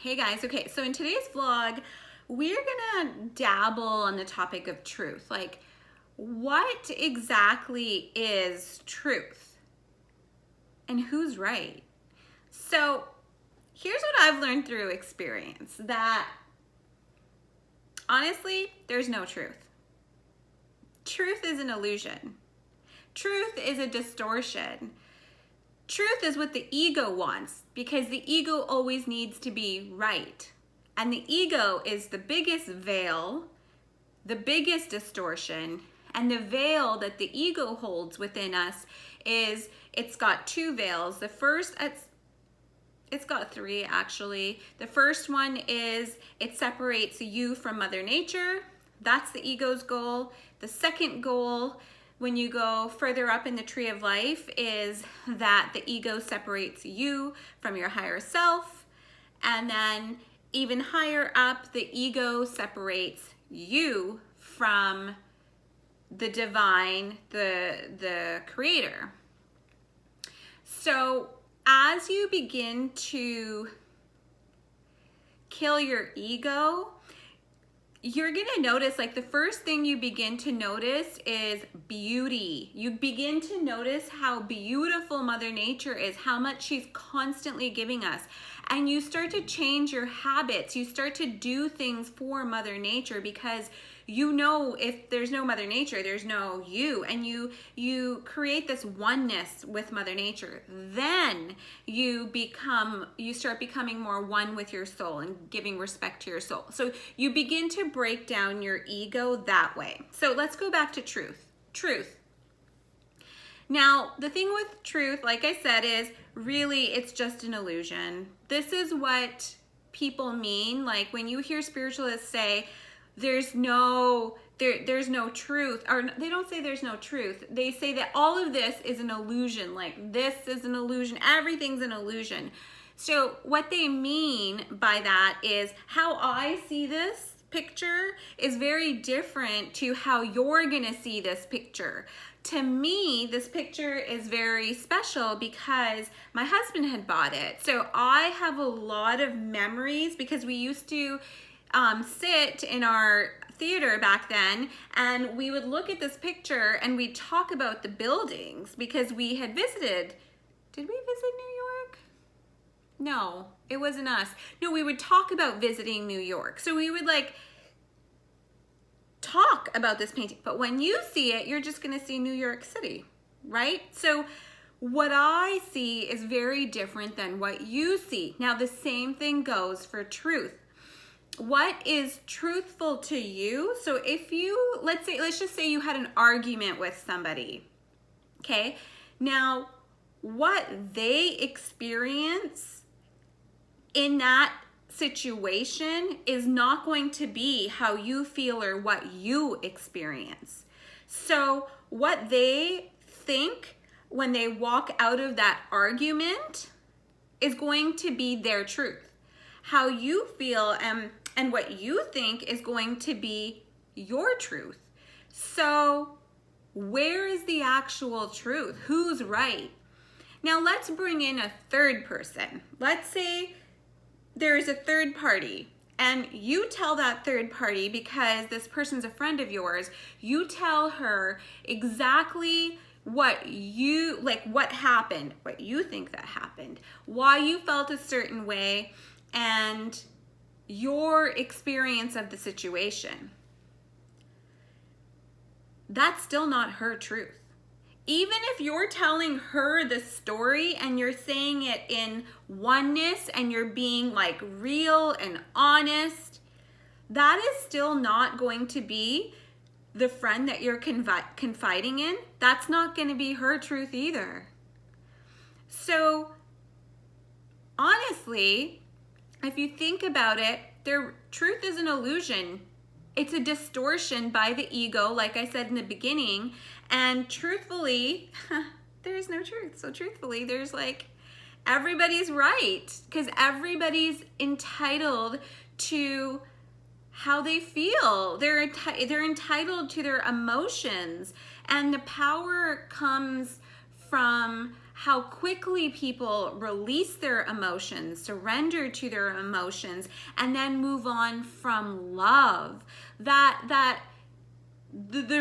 Hey guys, okay, so in today's vlog, we're gonna dabble on the topic of truth. Like, what exactly is truth? And who's right? So, here's what I've learned through experience, that honestly, there's no truth. Truth is an illusion. Truth is a distortion. Truth is what the ego wants, because the ego always needs to be right. And the ego is the biggest veil, the biggest distortion, and the veil that the ego holds within us is, it's got two veils. The first, it's got three actually. The first one is it separates you from Mother Nature. That's the ego's goal. The second goal, when you go further up in the tree of life, is that the ego separates you from your higher self. And then even higher up, the ego separates you from the divine, the creator. So as you begin to kill your ego, you're gonna notice, like, the first thing you begin to notice is beauty. You begin to notice how beautiful Mother Nature is, how much she's constantly giving us. And you start to change your habits. You start to do things for Mother Nature, because you know if there's no Mother Nature, there's no you. And you create this oneness with Mother Nature. Then you start becoming more one with your soul and giving respect to your soul. So you begin to break down your ego that way. So let's go back to truth. Truth. Now, the thing with truth, like I said, is really it's just an illusion. This is what people mean. Like when you hear spiritualists say, there's no truth, or they don't say there's no truth. They say that all of this is an illusion. Like, this is an illusion. Everything's an illusion. So what they mean by that is, how I see this picture is very different to how you're gonna see this picture. To me, this picture is very special because my husband had bought it. So I have a lot of memories, because we used to sit in our theater back then, and we would look at this picture and we'd talk about the buildings, because we had visited. Did we visit New York? No, it wasn't us. No, we would talk about visiting New York. So we would like talk about this painting, but when you see it, you're just gonna see New York City, right? So what I see is very different than what you see. Now the same thing goes for truth. What is truthful to you? So if you, let's just say you had an argument with somebody, okay? Now, what they experience in that situation is not going to be how you feel or what you experience. So what they think when they walk out of that argument is going to be their truth. How you feel and what you think is going to be your truth. So where is the actual truth? Who's right? Now let's bring in a third person. Let's say there's a third party, and you tell that third party, because this person's a friend of yours, you tell her exactly what happened, what you think that happened, why you felt a certain way, and your experience of the situation. That's still not her truth. Even if you're telling her the story and you're saying it in oneness and you're being like real and honest, that is still not going to be the friend that you're confiding in. That's not going to be her truth either. So honestly, if you think about it, their truth is an illusion. It's a distortion by the ego, like I said in the beginning. And truthfully, there's no truth. So truthfully, there's like, everybody's right, because everybody's entitled to how they feel. They're entitled to their emotions. And the power comes from how quickly people release their emotions, surrender to their emotions, and then move on from love. The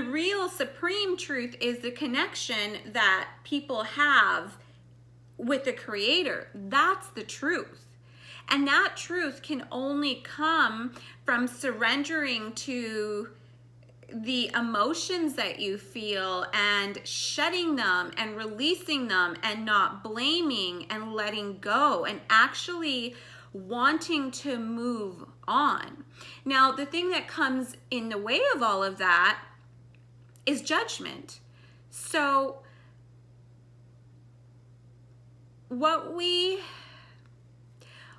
real supreme truth is the connection that people have with the Creator. That's the truth. And that truth can only come from surrendering to the emotions that you feel and shedding them and releasing them and not blaming and letting go and actually wanting to move on. Now, the thing that comes in the way of all of that is judgment. So what we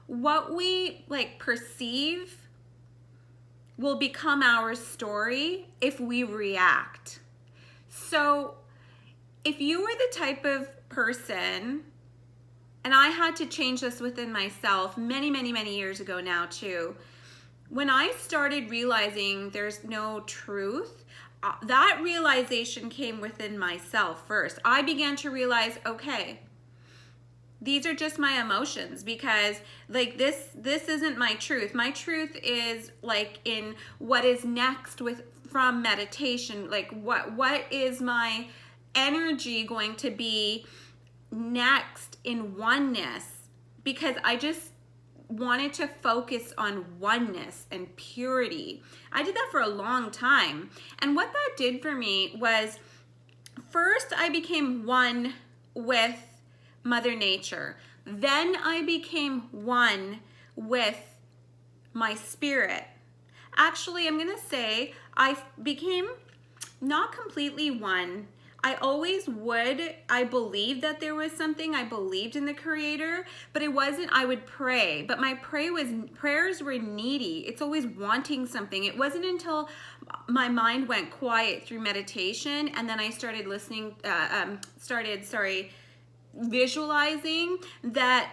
like perceive will become our story if we react. So if you were the type of person, and I had to change this within myself many years ago now too, when I started realizing there's no truth, that realization came within myself first. I began to realize, okay, these are just my emotions, because like this isn't my truth. My truth is like in what is next from meditation. Like what is my energy going to be next in oneness? Because I just wanted to focus on oneness and purity. I did that for a long time. And what that did for me was, first I became one with Mother Nature. Then I became one with my spirit. Actually, I'm gonna say I became not completely one. I believed that there was something. I believed in the Creator, but it wasn't, I would pray, but my prayers were needy. It's always wanting something. It wasn't until my mind went quiet through meditation, and then I started visualizing, that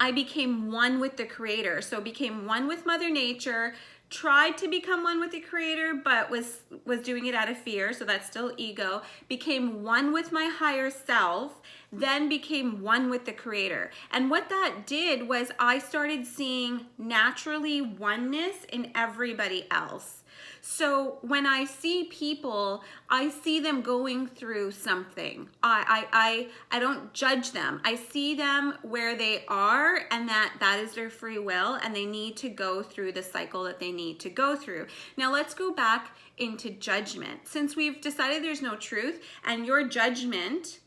I became one with the Creator. So became one with Mother Nature, tried to become one with the Creator, but was doing it out of fear, so that's still ego. Became one with my higher self, then became one with the Creator. And what that did was I started seeing naturally oneness in everybody else. So when I see people, I see them going through something. I don't judge them. I see them where they are, and that is their free will, and they need to go through the cycle that they need to go through. Now let's go back into judgment. Since we've decided there's no truth, and your judgment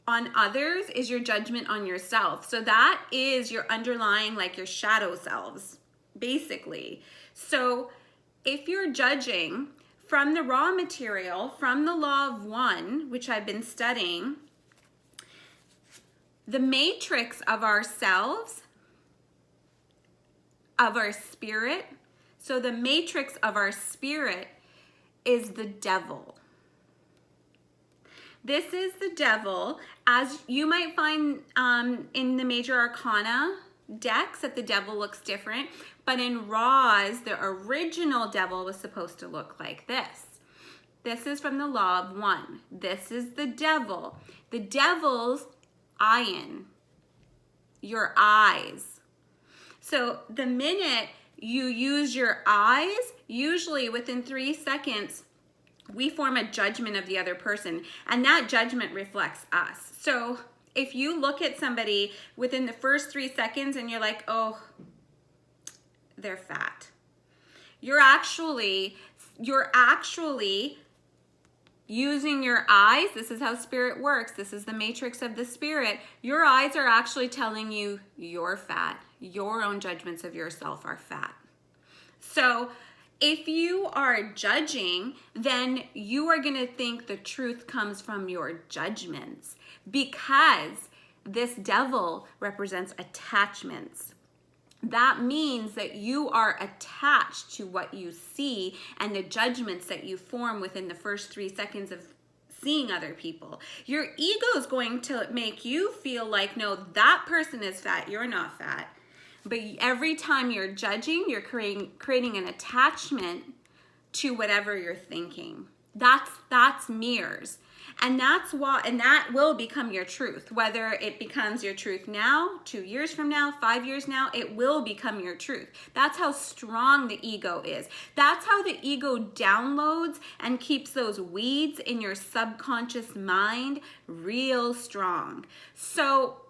on others is your judgment on yourself. So that is your underlying, like your shadow selves, basically. So if you're judging from the raw material, from the law of one, which I've been studying, the matrix of ourselves, of our spirit, so the matrix of our spirit is the devil. This is the devil, as you might find in the major arcana decks, that the devil looks different, but in Ra's, the original devil was supposed to look like this. This is from the law of one. This is the devil. The devil's ayin, your eyes. So the minute you use your eyes, usually within 3 seconds, we form a judgment of the other person, and that judgment reflects us. So if you look at somebody within the first 3 seconds and you're like, oh, they're fat, you're actually using your eyes. This is how spirit works. This is the matrix of the spirit. Your eyes are actually telling you you're fat. Your own judgments of yourself are fat. So if you are judging, then you are going to think the truth comes from your judgments, because this devil represents attachments. That means that you are attached to what you see and the judgments that you form within the first 3 seconds of seeing other people. Your ego is going to make you feel like, no, that person is fat, you're not fat. But every time you're judging, you're creating an attachment to whatever you're thinking. That's mirrors. And that's why, and that will become your truth. Whether it becomes your truth now, 2 years from now, 5 years now, it will become your truth. That's how strong the ego is. That's how the ego downloads and keeps those weeds in your subconscious mind real strong. So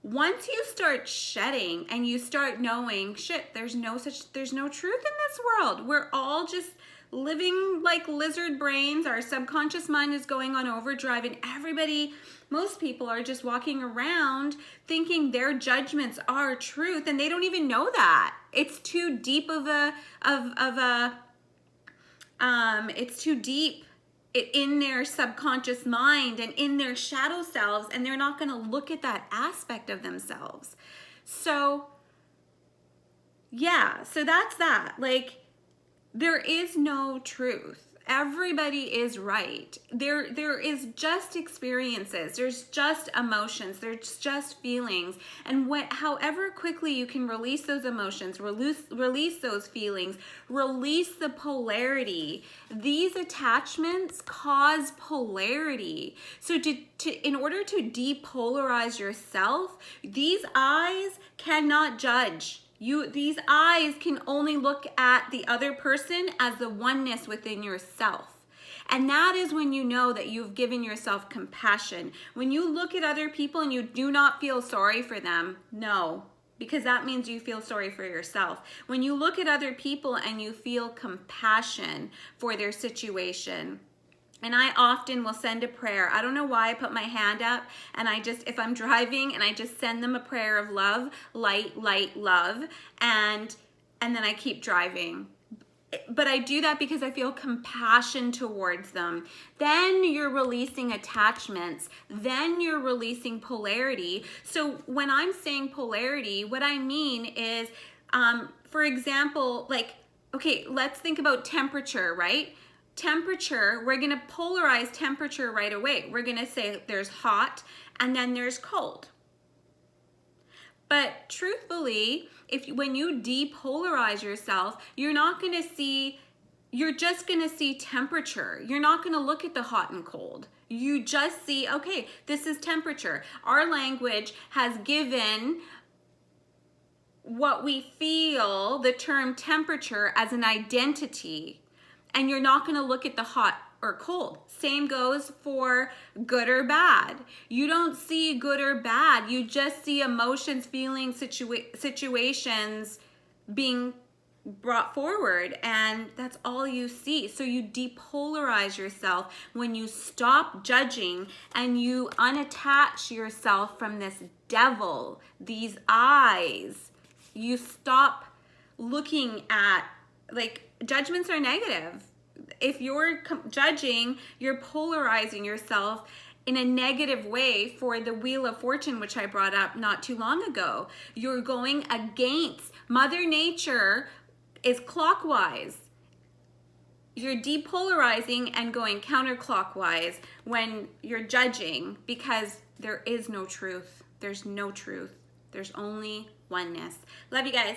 once you start shedding and you start knowing, shit, there's no truth in this world. We're all just living like lizard brains. Our subconscious mind is going on overdrive, and most people are just walking around thinking their judgments are truth, and they don't even know that. It's too deep it's too deep in their subconscious mind and in their shadow selves, and they're not going to look at that aspect of themselves. So yeah, so that's that. Like, there is no truth. Everybody is right. There is just experiences. There's just emotions. There's just feelings. And however quickly you can release those emotions, release those feelings, release the polarity. These attachments cause polarity. So in order to depolarize yourself, these eyes cannot judge. These eyes can only look at the other person as the oneness within yourself. And that is when you know that you've given yourself compassion. When you look at other people and you do not feel sorry for them, no, because that means you feel sorry for yourself. When you look at other people and you feel compassion for their situation, and I often will send a prayer. I don't know why I put my hand up, and if I'm driving, and I just send them a prayer of love, light, love, and then I keep driving. But I do that because I feel compassion towards them. Then you're releasing attachments. Then you're releasing polarity. So when I'm saying polarity, what I mean is, for example, like, okay, let's think about temperature, right? Temperature, we're going to polarize temperature right away. We're going to say there's hot and then there's cold. But truthfully, when you depolarize yourself, you're just going to see temperature. You're not going to look at the hot and cold. You just see, okay, this is temperature. Our language has given what we feel, the term temperature, as an identity. And you're not going to look at the hot or cold. Same goes for good or bad. You don't see good or bad. You just see emotions, feelings, situations being brought forward, and that's all you see. So you depolarize yourself when you stop judging and you unattach yourself from this devil, these eyes. You stop looking at, like, judgments are negative. If you're judging, you're polarizing yourself in a negative way. For the Wheel of Fortune, which I brought up not too long ago, you're going against Mother Nature. Is clockwise. You're depolarizing and going counterclockwise when you're judging, because there is no truth. There's no truth. There's only oneness. Love you guys.